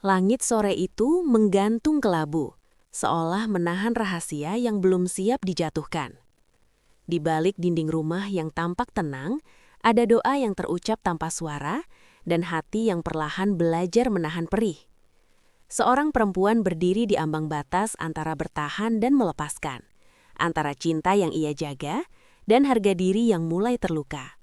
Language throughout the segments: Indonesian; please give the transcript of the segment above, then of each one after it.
Langit sore itu menggantung kelabu, seolah menahan rahasia yang belum siap dijatuhkan. Di balik dinding rumah yang tampak tenang, ada doa yang terucap tanpa suara dan hati yang perlahan belajar menahan perih. Seorang perempuan berdiri di ambang batas antara bertahan dan melepaskan, antara cinta yang ia jaga dan harga diri yang mulai terluka.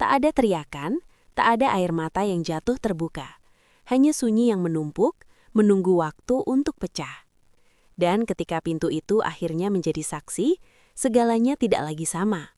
Tak ada teriakan, tak ada air mata yang jatuh terbuka. Hanya sunyi yang menumpuk, menunggu waktu untuk pecah. Dan ketika pintu itu akhirnya menjadi saksi, segalanya tidak lagi sama.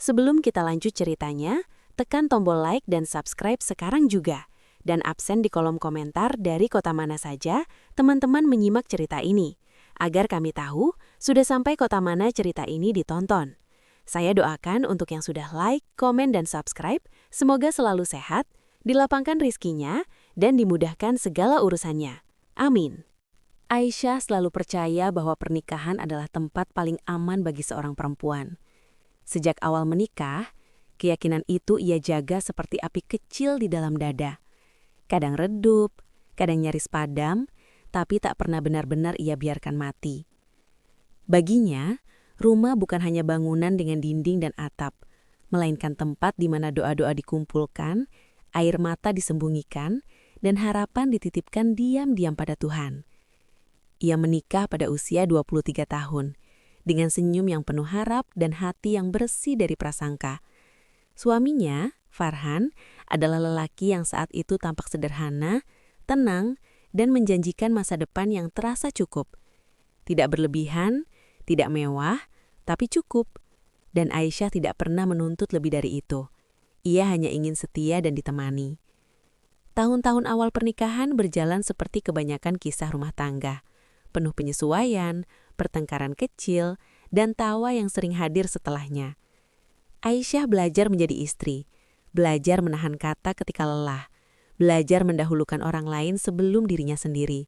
Sebelum kita lanjut ceritanya, tekan tombol like dan subscribe sekarang juga. Dan absen di kolom komentar dari kota mana saja teman-teman menyimak cerita ini, agar kami tahu sudah sampai kota mana cerita ini ditonton. Saya doakan untuk yang sudah like, komen, dan subscribe, semoga selalu sehat, dilapangkan rizkinya, dan dimudahkan segala urusannya. Amin. Aisyah selalu percaya bahwa pernikahan adalah tempat paling aman bagi seorang perempuan. Sejak awal menikah, keyakinan itu ia jaga seperti api kecil di dalam dada. Kadang redup, kadang nyaris padam, tapi tak pernah benar-benar ia biarkan mati. Baginya, rumah bukan hanya bangunan dengan dinding dan atap, melainkan tempat di mana doa-doa dikumpulkan, air mata disembunyikan, dan harapan dititipkan diam-diam pada Tuhan. Ia menikah pada usia 23 tahun, dengan senyum yang penuh harap dan hati yang bersih dari prasangka. Suaminya, Farhan, adalah lelaki yang saat itu tampak sederhana, tenang, dan menjanjikan masa depan yang terasa cukup. Tidak berlebihan, tidak mewah, tapi cukup. Dan Aisyah tidak pernah menuntut lebih dari itu. Ia hanya ingin setia dan ditemani. Tahun-tahun awal pernikahan berjalan seperti kebanyakan kisah rumah tangga. Penuh penyesuaian, pertengkaran kecil, dan tawa yang sering hadir setelahnya. Aisyah belajar menjadi istri, belajar menahan kata ketika lelah, belajar mendahulukan orang lain sebelum dirinya sendiri,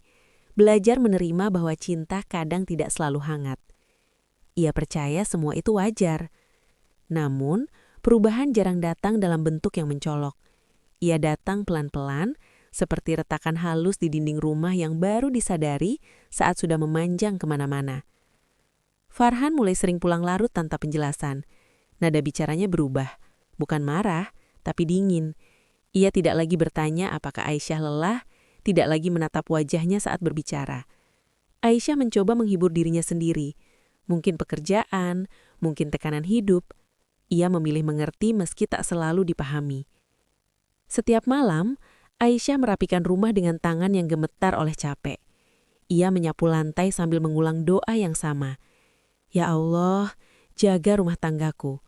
belajar menerima bahwa cinta kadang tidak selalu hangat. Ia percaya semua itu wajar. Namun, perubahan jarang datang dalam bentuk yang mencolok. Ia datang pelan-pelan, seperti retakan halus di dinding rumah yang baru disadari saat sudah memanjang kemana-mana. Farhan mulai sering pulang larut tanpa penjelasan. Nada bicaranya berubah, bukan marah, tapi dingin. Ia tidak lagi bertanya apakah Aisyah lelah, tidak lagi menatap wajahnya saat berbicara. Aisyah mencoba menghibur dirinya sendiri. Mungkin pekerjaan, mungkin tekanan hidup. Ia memilih mengerti meski tak selalu dipahami. Setiap malam, Aisyah merapikan rumah dengan tangan yang gemetar oleh capek. Ia menyapu lantai sambil mengulang doa yang sama. Ya Allah, jaga rumah tanggaku.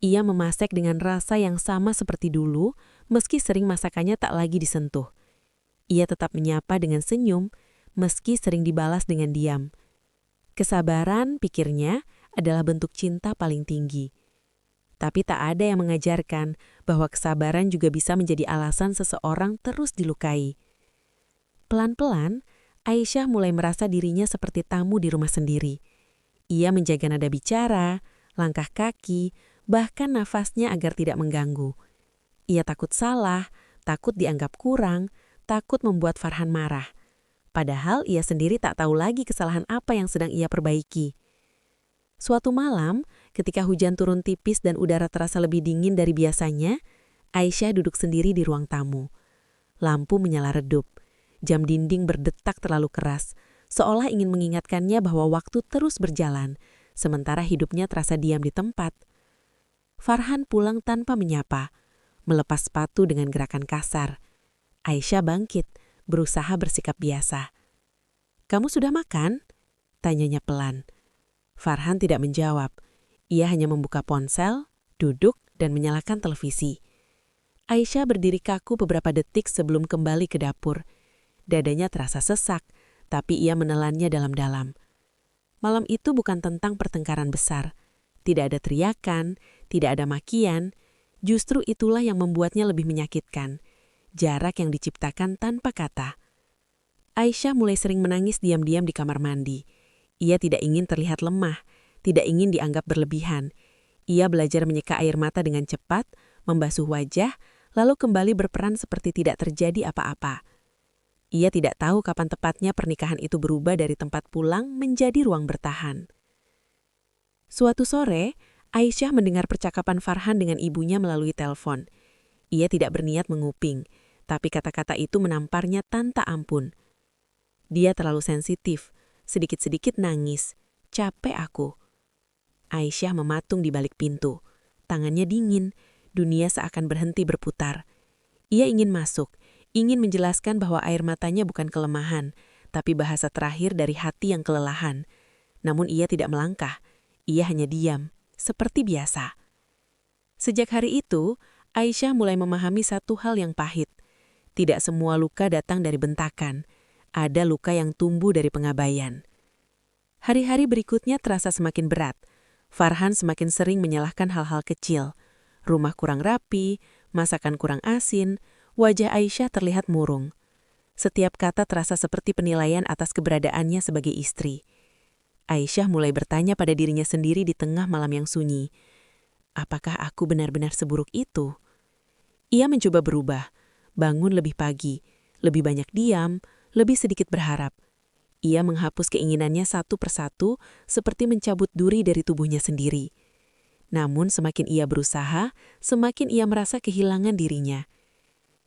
Ia memasak dengan rasa yang sama seperti dulu, meski sering masakannya tak lagi disentuh. Ia tetap menyapa dengan senyum, meski sering dibalas dengan diam. Kesabaran, pikirnya, adalah bentuk cinta paling tinggi. Tapi tak ada yang mengajarkan bahwa kesabaran juga bisa menjadi alasan seseorang terus dilukai. Pelan-pelan, Aisyah mulai merasa dirinya seperti tamu di rumah sendiri. Ia menjaga nada bicara, langkah kaki, bahkan nafasnya agar tidak mengganggu. Ia takut salah, takut dianggap kurang, takut membuat Farhan marah. Padahal ia sendiri tak tahu lagi kesalahan apa yang sedang ia perbaiki. Suatu malam, ketika hujan turun tipis dan udara terasa lebih dingin dari biasanya, Aisyah duduk sendiri di ruang tamu. Lampu menyala redup. Jam dinding berdetak terlalu keras, seolah ingin mengingatkannya bahwa waktu terus berjalan, sementara hidupnya terasa diam di tempat. Farhan pulang tanpa menyapa, melepas sepatu dengan gerakan kasar. Aisyah bangkit, berusaha bersikap biasa. "Kamu sudah makan?" tanyanya pelan. Farhan tidak menjawab. Ia hanya membuka ponsel, duduk, dan menyalakan televisi. Aisyah berdiri kaku beberapa detik sebelum kembali ke dapur. Dadanya terasa sesak, tapi ia menelannya dalam-dalam. Malam itu bukan tentang pertengkaran besar. Tidak ada teriakan, tidak ada makian. Justru itulah yang membuatnya lebih menyakitkan. Jarak yang diciptakan tanpa kata. Aisyah mulai sering menangis diam-diam di kamar mandi. Ia tidak ingin terlihat lemah, tidak ingin dianggap berlebihan. Ia belajar menyeka air mata dengan cepat, membasuh wajah, lalu kembali berperan seperti tidak terjadi apa-apa. Ia tidak tahu kapan tepatnya pernikahan itu berubah dari tempat pulang menjadi ruang bertahan. Suatu sore, Aisyah mendengar percakapan Farhan dengan ibunya melalui telepon. Ia tidak berniat menguping, tapi kata-kata itu menamparnya tanpa ampun. Dia terlalu sensitif, sedikit-sedikit nangis. Capek aku. Aisyah mematung di balik pintu. Tangannya dingin, dunia seakan berhenti berputar. Ia ingin masuk, ingin menjelaskan bahwa air matanya bukan kelemahan, tapi bahasa terakhir dari hati yang kelelahan. Namun ia tidak melangkah, ia hanya diam, seperti biasa. Sejak hari itu, Aisyah mulai memahami satu hal yang pahit. Tidak semua luka datang dari bentakan, ada luka yang tumbuh dari pengabaian. Hari-hari berikutnya terasa semakin berat. Farhan semakin sering menyalahkan hal-hal kecil. Rumah kurang rapi, masakan kurang asin, wajah Aisyah terlihat murung. Setiap kata terasa seperti penilaian atas keberadaannya sebagai istri. Aisyah mulai bertanya pada dirinya sendiri di tengah malam yang sunyi. Apakah aku benar-benar seburuk itu? Ia mencoba berubah, bangun lebih pagi, lebih banyak diam, lebih sedikit berharap. Ia menghapus keinginannya satu persatu seperti mencabut duri dari tubuhnya sendiri. Namun semakin ia berusaha, semakin ia merasa kehilangan dirinya.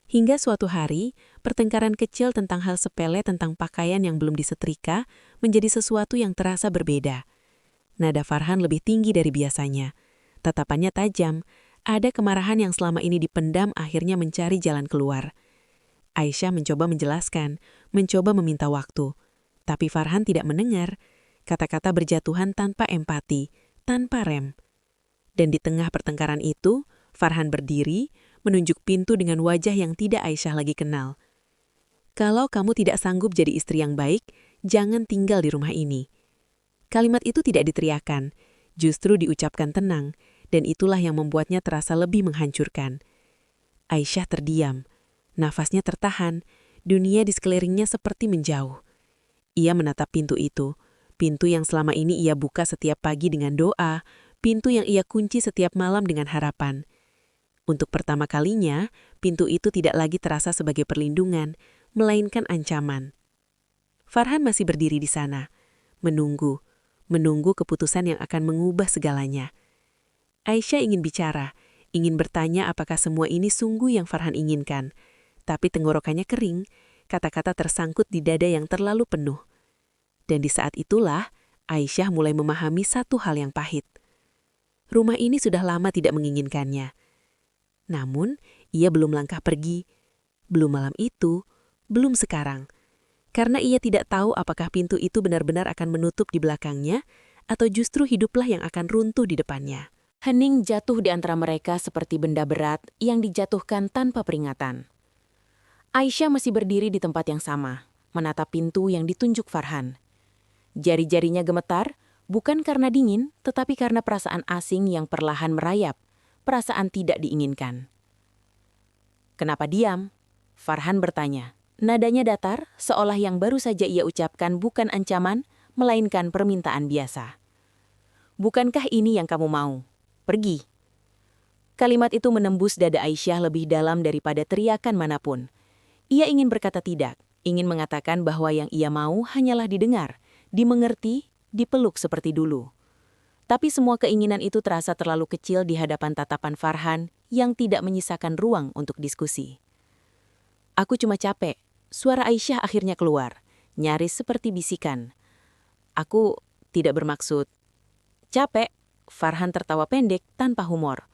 Hingga suatu hari, pertengkaran kecil tentang hal sepele tentang pakaian yang belum disetrika menjadi sesuatu yang terasa berbeda. Nada Farhan lebih tinggi dari biasanya. Tatapannya tajam, ada kemarahan yang selama ini dipendam akhirnya mencari jalan keluar. Aisyah mencoba menjelaskan, mencoba meminta waktu. Tapi Farhan tidak mendengar. Kata-kata berjatuhan tanpa empati, tanpa rem. Dan di tengah pertengkaran itu, Farhan berdiri, menunjuk pintu dengan wajah yang tidak Aisyah lagi kenal. Kalau kamu tidak sanggup jadi istri yang baik, jangan tinggal di rumah ini. Kalimat itu tidak diteriakan, justru diucapkan tenang, dan itulah yang membuatnya terasa lebih menghancurkan. Aisyah terdiam, nafasnya tertahan, dunia di sekelilingnya seperti menjauh. Ia menatap pintu itu, pintu yang selama ini ia buka setiap pagi dengan doa, pintu yang ia kunci setiap malam dengan harapan. Untuk pertama kalinya, pintu itu tidak lagi terasa sebagai perlindungan, melainkan ancaman. Farhan masih berdiri di sana, menunggu keputusan yang akan mengubah segalanya. Aisyah ingin bicara, ingin bertanya apakah semua ini sungguh yang Farhan inginkan. Tapi tenggorokannya kering, kata-kata tersangkut di dada yang terlalu penuh. Dan di saat itulah, Aisyah mulai memahami satu hal yang pahit. Rumah ini sudah lama tidak menginginkannya. Namun, ia belum langkah pergi. Belum malam itu, belum sekarang. Karena ia tidak tahu apakah pintu itu benar-benar akan menutup di belakangnya, atau justru hiduplah yang akan runtuh di depannya. Hening jatuh di antara mereka seperti benda berat yang dijatuhkan tanpa peringatan. Aisyah masih berdiri di tempat yang sama, menatap pintu yang ditunjuk Farhan. Jari-jarinya gemetar, bukan karena dingin, tetapi karena perasaan asing yang perlahan merayap, perasaan tidak diinginkan. Kenapa diam? Farhan bertanya. Nadanya datar, seolah yang baru saja ia ucapkan bukan ancaman, melainkan permintaan biasa. Bukankah ini yang kamu mau? Pergi. Kalimat itu menembus dada Aisyah lebih dalam daripada teriakan manapun. Ia ingin berkata tidak, ingin mengatakan bahwa yang ia mau hanyalah didengar, dimengerti, dipeluk seperti dulu. Tapi semua keinginan itu terasa terlalu kecil di hadapan tatapan Farhan yang tidak menyisakan ruang untuk diskusi. Aku cuma capek. Suara Aisyah akhirnya keluar, nyaris seperti bisikan. Aku tidak bermaksud. Capek, Farhan tertawa pendek tanpa humor.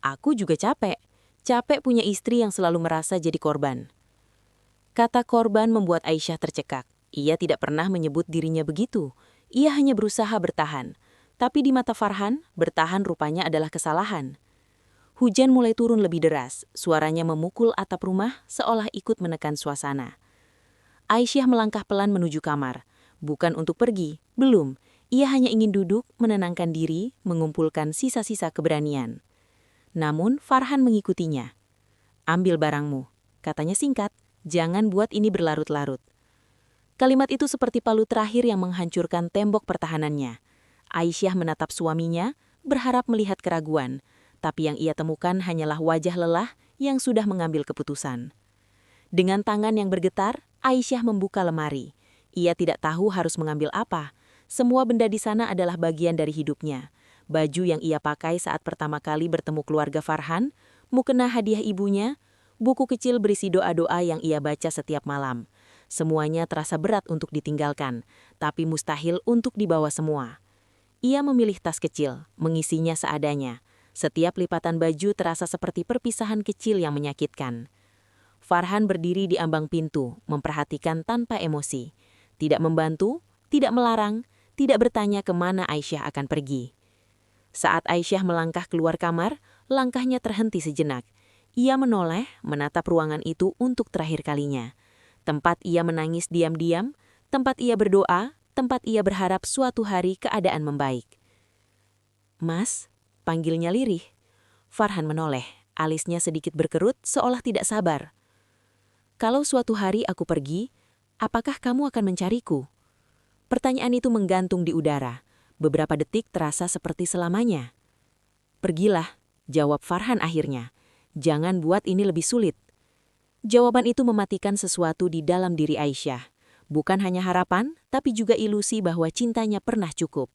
Aku juga capek. Capek punya istri yang selalu merasa jadi korban. Kata korban membuat Aisyah tercekak. Ia tidak pernah menyebut dirinya begitu. Ia hanya berusaha bertahan. Tapi di mata Farhan, bertahan rupanya adalah kesalahan. Hujan mulai turun lebih deras. Suaranya memukul atap rumah seolah ikut menekan suasana. Aisyah melangkah pelan menuju kamar. Bukan untuk pergi, belum. Ia hanya ingin duduk, menenangkan diri, mengumpulkan sisa-sisa keberanian. Namun Farhan mengikutinya. Ambil barangmu, katanya singkat, jangan buat ini berlarut-larut. Kalimat itu seperti palu terakhir yang menghancurkan tembok pertahanannya. Aisyah menatap suaminya, berharap melihat keraguan, tapi yang ia temukan hanyalah wajah lelah yang sudah mengambil keputusan. Dengan tangan yang bergetar, Aisyah membuka lemari. Ia tidak tahu harus mengambil apa. Semua benda di sana adalah bagian dari hidupnya. Baju yang ia pakai saat pertama kali bertemu keluarga Farhan, mukena hadiah ibunya, buku kecil berisi doa-doa yang ia baca setiap malam. Semuanya terasa berat untuk ditinggalkan, tapi mustahil untuk dibawa semua. Ia memilih tas kecil, mengisinya seadanya. Setiap lipatan baju terasa seperti perpisahan kecil yang menyakitkan. Farhan berdiri di ambang pintu, memperhatikan tanpa emosi. Tidak membantu, tidak melarang, tidak bertanya kemana Aisyah akan pergi. Saat Aisyah melangkah keluar kamar, langkahnya terhenti sejenak. Ia menoleh, menatap ruangan itu untuk terakhir kalinya. Tempat ia menangis diam-diam, tempat ia berdoa, tempat ia berharap suatu hari keadaan membaik. "Mas," panggilnya lirih. Farhan menoleh, alisnya sedikit berkerut seolah tidak sabar. "Kalau suatu hari aku pergi, apakah kamu akan mencariku?" Pertanyaan itu menggantung di udara. Beberapa detik terasa seperti selamanya. "Pergilah," jawab Farhan akhirnya. "Jangan buat ini lebih sulit." Jawaban itu mematikan sesuatu di dalam diri Aisyah. Bukan hanya harapan, tapi juga ilusi bahwa cintanya pernah cukup.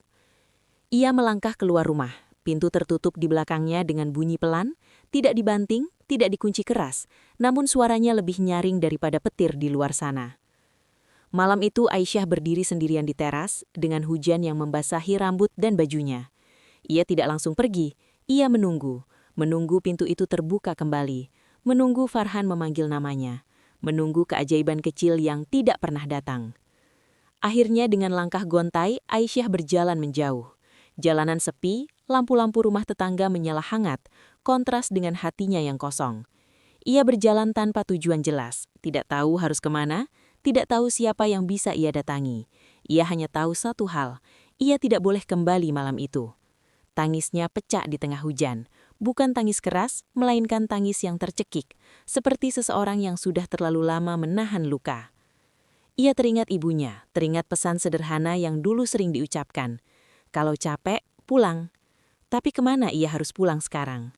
Ia melangkah keluar rumah. Pintu tertutup di belakangnya dengan bunyi pelan, tidak dibanting, tidak dikunci keras, namun suaranya lebih nyaring daripada petir di luar sana. Malam itu Aisyah berdiri sendirian di teras, dengan hujan yang membasahi rambut dan bajunya. Ia tidak langsung pergi, ia menunggu pintu itu terbuka kembali, menunggu Farhan memanggil namanya, menunggu keajaiban kecil yang tidak pernah datang. Akhirnya dengan langkah gontai, Aisyah berjalan menjauh. Jalanan sepi, lampu-lampu rumah tetangga menyala hangat, kontras dengan hatinya yang kosong. Ia berjalan tanpa tujuan jelas, tidak tahu harus kemana, tidak tahu siapa yang bisa ia datangi. Ia hanya tahu satu hal, ia tidak boleh kembali malam itu. Tangisnya pecah di tengah hujan, bukan tangis keras, melainkan tangis yang tercekik, seperti seseorang yang sudah terlalu lama menahan luka. Ia teringat ibunya, teringat pesan sederhana yang dulu sering diucapkan. Kalau capek, pulang. Tapi kemana ia harus pulang sekarang?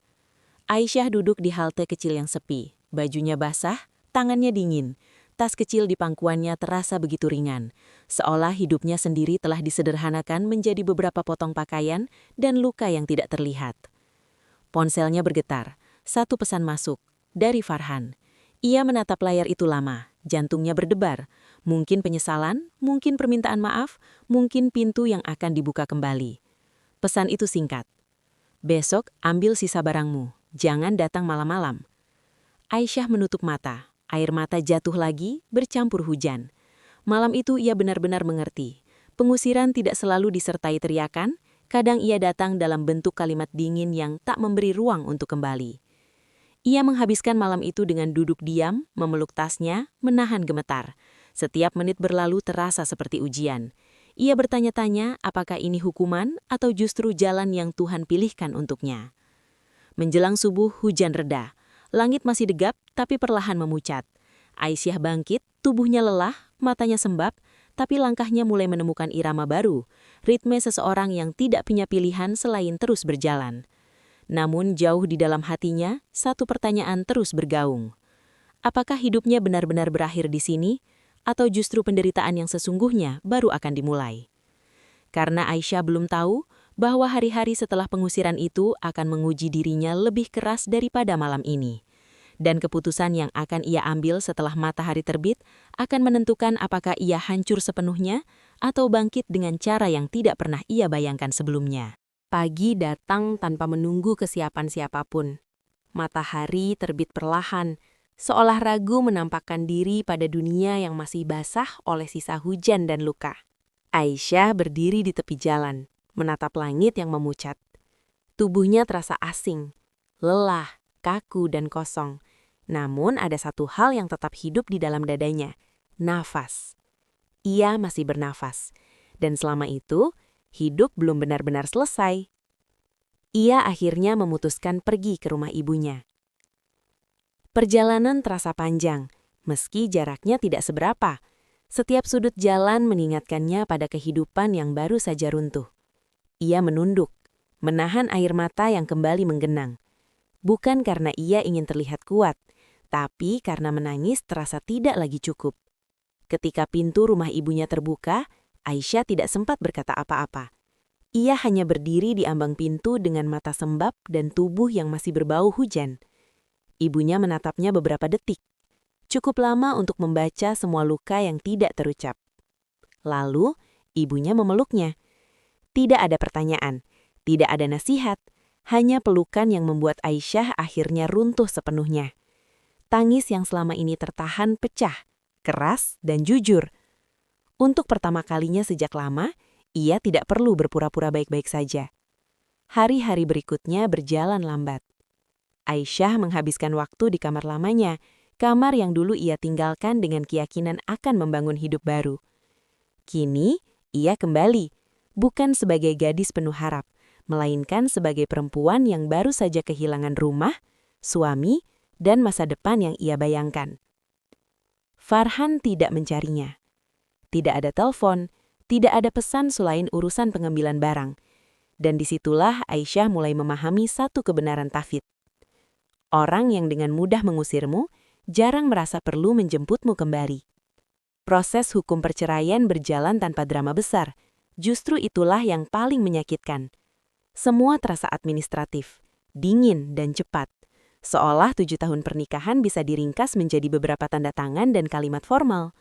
Aisyah duduk di halte kecil yang sepi, bajunya basah, tangannya dingin. Tas kecil di pangkuannya terasa begitu ringan, seolah hidupnya sendiri telah disederhanakan menjadi beberapa potong pakaian dan luka yang tidak terlihat. Ponselnya bergetar, satu pesan masuk, dari Farhan. Ia menatap layar itu lama, jantungnya berdebar. Mungkin penyesalan, mungkin permintaan maaf, mungkin pintu yang akan dibuka kembali. Pesan itu singkat. "Besok ambil sisa barangmu, jangan datang malam-malam." Aisyah menutup mata. Air mata jatuh lagi, bercampur hujan. Malam itu ia benar-benar mengerti. Pengusiran tidak selalu disertai teriakan, kadang ia datang dalam bentuk kalimat dingin yang tak memberi ruang untuk kembali. Ia menghabiskan malam itu dengan duduk diam, memeluk tasnya, menahan gemetar. Setiap menit berlalu terasa seperti ujian. Ia bertanya-tanya apakah ini hukuman atau justru jalan yang Tuhan pilihkan untuknya. Menjelang subuh, hujan reda. Langit masih degap, tapi perlahan memucat. Aisyah bangkit, tubuhnya lelah, matanya sembab, tapi langkahnya mulai menemukan irama baru, ritme seseorang yang tidak punya pilihan selain terus berjalan. Namun jauh di dalam hatinya, satu pertanyaan terus bergaung. Apakah hidupnya benar-benar berakhir di sini, atau justru penderitaan yang sesungguhnya baru akan dimulai? Karena Aisyah belum tahu bahwa hari-hari setelah pengusiran itu akan menguji dirinya lebih keras daripada malam ini. Dan keputusan yang akan ia ambil setelah matahari terbit akan menentukan apakah ia hancur sepenuhnya atau bangkit dengan cara yang tidak pernah ia bayangkan sebelumnya. Pagi datang tanpa menunggu kesiapan siapapun. Matahari terbit perlahan, seolah ragu menampakkan diri pada dunia yang masih basah oleh sisa hujan dan luka. Aisyah berdiri di tepi jalan, menatap langit yang memucat. Tubuhnya terasa asing, lelah, kaku dan kosong. Namun ada satu hal yang tetap hidup di dalam dadanya, nafas. Ia masih bernafas, dan selama itu, hidup belum benar-benar selesai. Ia akhirnya memutuskan pergi ke rumah ibunya. Perjalanan terasa panjang, meski jaraknya tidak seberapa. Setiap sudut jalan mengingatkannya pada kehidupan yang baru saja runtuh. Ia menunduk, menahan air mata yang kembali menggenang. Bukan karena ia ingin terlihat kuat, tapi karena menangis terasa tidak lagi cukup. Ketika pintu rumah ibunya terbuka, Aisyah tidak sempat berkata apa-apa. Ia hanya berdiri di ambang pintu dengan mata sembab dan tubuh yang masih berbau hujan. Ibunya menatapnya beberapa detik. Cukup lama untuk membaca semua luka yang tidak terucap. Lalu, ibunya memeluknya. Tidak ada pertanyaan, tidak ada nasihat, hanya pelukan yang membuat Aisyah akhirnya runtuh sepenuhnya. Tangis yang selama ini tertahan pecah, keras dan jujur. Untuk pertama kalinya sejak lama, ia tidak perlu berpura-pura baik-baik saja. Hari-hari berikutnya berjalan lambat. Aisyah menghabiskan waktu di kamar lamanya, kamar yang dulu ia tinggalkan dengan keyakinan akan membangun hidup baru. Kini, ia kembali, bukan sebagai gadis penuh harap, melainkan sebagai perempuan yang baru saja kehilangan rumah, suami, dan masa depan yang ia bayangkan. Farhan tidak mencarinya. Tidak ada telepon, tidak ada pesan selain urusan pengambilan barang. Dan disitulah Aisyah mulai memahami satu kebenaran tafid. Orang yang dengan mudah mengusirmu, jarang merasa perlu menjemputmu kembali. Proses hukum perceraian berjalan tanpa drama besar. Justru itulah yang paling menyakitkan. Semua terasa administratif, dingin dan cepat. Seolah 7 tahun pernikahan bisa diringkas menjadi beberapa tanda tangan dan kalimat formal.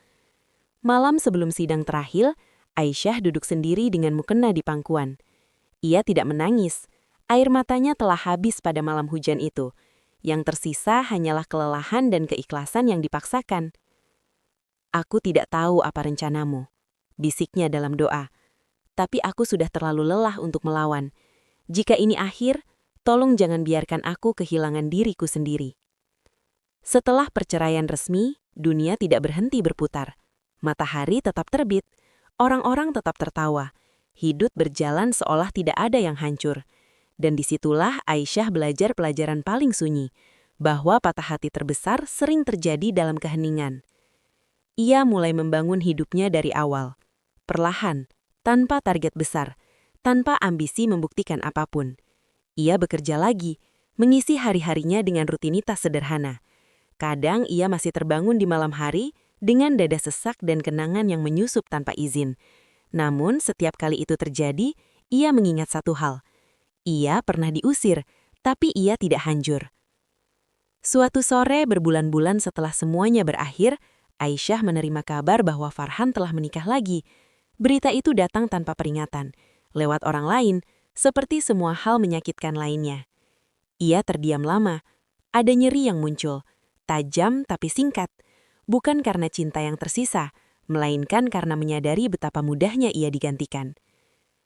Malam sebelum sidang terakhir, Aisyah duduk sendiri dengan mukena di pangkuan. Ia tidak menangis. Air matanya telah habis pada malam hujan itu. Yang tersisa hanyalah kelelahan dan keikhlasan yang dipaksakan. "Aku tidak tahu apa rencanamu," bisiknya dalam doa. "Tapi aku sudah terlalu lelah untuk melawan. Jika ini akhir, tolong jangan biarkan aku kehilangan diriku sendiri." Setelah perceraian resmi, dunia tidak berhenti berputar. Matahari tetap terbit, orang-orang tetap tertawa. Hidup berjalan seolah tidak ada yang hancur. Dan disitulah Aisyah belajar pelajaran paling sunyi, bahwa patah hati terbesar sering terjadi dalam keheningan. Ia mulai membangun hidupnya dari awal. Perlahan, tanpa target besar, tanpa ambisi membuktikan apapun. Ia bekerja lagi, mengisi hari-harinya dengan rutinitas sederhana. Kadang ia masih terbangun di malam hari dengan dada sesak dan kenangan yang menyusup tanpa izin. Namun setiap kali itu terjadi, ia mengingat satu hal. Ia pernah diusir, tapi ia tidak hancur. Suatu sore berbulan-bulan setelah semuanya berakhir, Aisyah menerima kabar bahwa Farhan telah menikah lagi. Berita itu datang tanpa peringatan, lewat orang lain, seperti semua hal menyakitkan lainnya. Ia terdiam lama. Ada nyeri yang muncul, tajam tapi singkat. Bukan karena cinta yang tersisa, melainkan karena menyadari betapa mudahnya ia digantikan.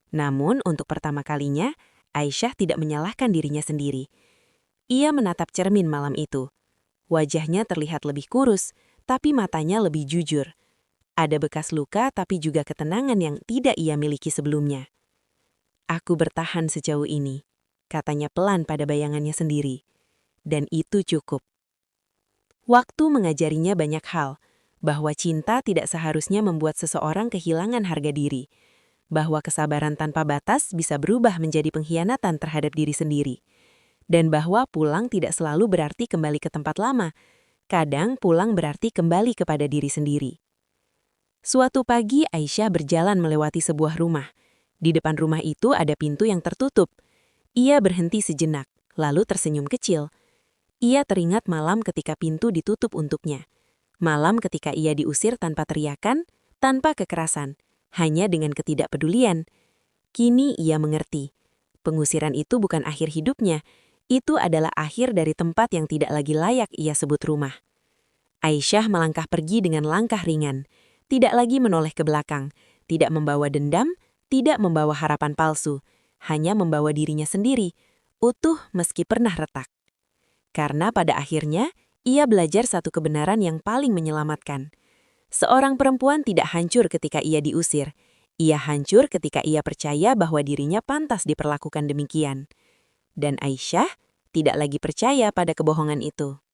Namun, untuk pertama kalinya, Aisyah tidak menyalahkan dirinya sendiri. Ia menatap cermin malam itu. Wajahnya terlihat lebih kurus, tapi matanya lebih jujur. Ada bekas luka tapi juga ketenangan yang tidak ia miliki sebelumnya. "Aku bertahan sejauh ini," katanya pelan pada bayangannya sendiri. Dan itu cukup. Waktu mengajarinya banyak hal, bahwa cinta tidak seharusnya membuat seseorang kehilangan harga diri, bahwa kesabaran tanpa batas bisa berubah menjadi pengkhianatan terhadap diri sendiri, dan bahwa pulang tidak selalu berarti kembali ke tempat lama, kadang pulang berarti kembali kepada diri sendiri. Suatu pagi Aisyah berjalan melewati sebuah rumah. Di depan rumah itu ada pintu yang tertutup. Ia berhenti sejenak, lalu tersenyum kecil. Ia teringat malam ketika pintu ditutup untuknya. Malam ketika ia diusir tanpa teriakan, tanpa kekerasan, hanya dengan ketidakpedulian. Kini ia mengerti. Pengusiran itu bukan akhir hidupnya, itu adalah akhir dari tempat yang tidak lagi layak ia sebut rumah. Aisyah melangkah pergi dengan langkah ringan, tidak lagi menoleh ke belakang, tidak membawa dendam, tidak membawa harapan palsu, hanya membawa dirinya sendiri, utuh meski pernah retak. Karena pada akhirnya, ia belajar satu kebenaran yang paling menyelamatkan. Seorang perempuan tidak hancur ketika ia diusir. Ia hancur ketika ia percaya bahwa dirinya pantas diperlakukan demikian. Dan Aisyah tidak lagi percaya pada kebohongan itu.